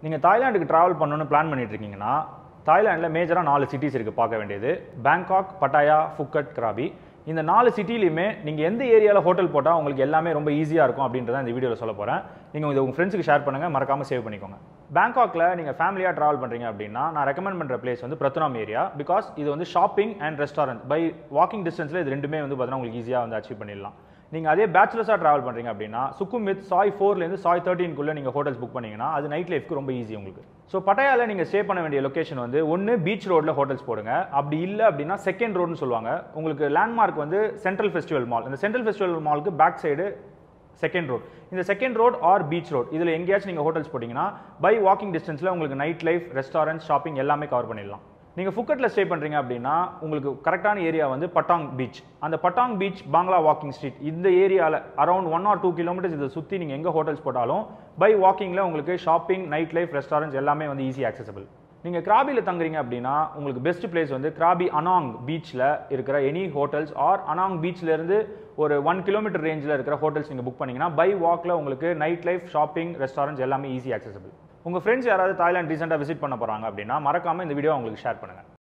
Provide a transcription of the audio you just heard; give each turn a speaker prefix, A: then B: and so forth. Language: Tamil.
A: நீங்கள் தாய்லாந்துக்கு ட்ராவல் பண்ணணும்னு பிளான் பண்ணிட்டு இருக்கீங்கன்னா தாய்லாண்டில் மேஜராக 4 சிட்டிஸ் இருக்குது பார்க்க வேண்டியது. Bangkok, Pattaya, Phuket, Krabi. இந்த 4 சிட்டிலையுமே நீங்கள் எந்த ஏரியாவில் ஹோட்டல் போட்டால் உங்களுக்கு எல்லாமே ரொம்ப ஈஸியாக இருக்கும் அப்படின்றத இந்த வீடியோவில் சொல்ல போகிறேன். நீங்கள் இதை உங்கள் ஃப்ரெண்ட்ஸுக்கு ஷேர் பண்ணுங்கள், மறக்காமல் சேவ் பண்ணிக்கோங்க. பேங்காக்கில் நீங்கள் ஃபேமிலியாக ட்ராவல் பண்ணுறீங்க அப்படின்னா நான் ரெக்கமெண்ட் பண்ணுற பிளேஸ் வந்து பிரத்துனாம் ஏரியா. பிகாஸ் இது வந்து shopping and restaurant by walking டிஸ்டன்ஸில் இது ரெண்டுமே வந்து பார்த்தீங்கன்னா உங்களுக்கு ஈஸியாக வந்து அச்சீவ் பண்ணிடலாம். நீங்கள் அதே பேச்சுலர்ஸாக ட்ராவல் பண்ணுறீங்க அப்படின்னா சுக்குமித் சாய் 4லேருந்து சாய் 13க்குள்ளே நீங்கள் ஹோட்டல்ஸ் புக் பண்ணிங்கன்னா அது நைட் லைஃப்க்கு ரொம்ப ஈஸி உங்களுக்கு. ஸோ பட்டாயாவில் நீங்கள் ஸ்டே பண்ண வேண்டிய லொக்கேஷன் வந்து ஒன்று பீச் ரோட்டில் ஹோட்டல்ஸ் போடுங்க. அப்படி இல்லை அப்படின்னா செகண்ட் ரோடுன்னு சொல்லுவாங்க. உங்களுக்கு லேண்ட்மார்க் வந்து சென்ட்ரல் ஃபெஸ்டிவல் மால். இந்த சென்ட்ரல் ஃபெஸ்டிவல் மாலுக்கு பேக் சைடு செகண்ட் ரோட். இந்த second road R beach road இதில் எங்கேயாச்சும் நீங்கள் ஹோட்டல்ஸ் போட்டிங்கன்னா பை வாக்கிங் டிஸ்டன்ஸில் உங்களுக்கு நைட் லைஃப், ரெஸ்டாரண்ட், ஷாப்பிங் எல்லாமே கவர் பண்ணிடலாம். நீங்கள் ஃபுக்கட்டில் ஸ்டே பண்ணுறீங்க அப்படின்னா உங்களுக்கு கரெக்டான ஏரியா வந்து பட்டாங் பீச். அந்த பட்டாங் பீச், பாங்லா வாக்கிங் ஸ்ட்ரீட் இந்த ஏரியாவில் அரௌண்ட் 1 or 2 கிலோமீட்டர்ஸ் இதை சுற்றி நீங்கள் எங்கே ஹோட்டல்ஸ் போட்டாலும் பை வாக்கிங்கில் உங்களுக்கு ஷாப்பிங், நைட் லைஃப், ரெஸ்டாரண்ட்ஸ் எல்லாமே வந்து ஈஸி ஆக்சசபிள். நீங்கள் கிராபியில் தங்குறீங்க அப்படின்னா உங்களுக்கு பெஸ்ட் பிளேஸ் வந்து கிராபி அனாங் பீச்சில் இருக்கிற எனி ஹோட்டல்ஸ் ஆர் அனாங் பீச்லேருந்து ஒரு 1 கிலோமீட்டர் ரேஞ்சில் இருக்கிற ஹோட்டல்ஸ் நீங்கள் புக் பண்ணிங்கன்னா பை வாக்கில் உங்களுக்கு நைட் லைஃப், ஷாப்பிங், ரெஸ்டாரண்ட்ஸ் எல்லாமே ஈஸி ஆக்சசபிள். உங்கள் ஃப்ரெண்ட்ஸ் யாராவது தாய்லாந்து ரீசெண்டாக விசிட் பண்ண போகிறாங்க அப்படின்னா மறக்காமல் இந்த வீடியோ உங்களுக்கு ஷேர் பண்ணுங்கள்.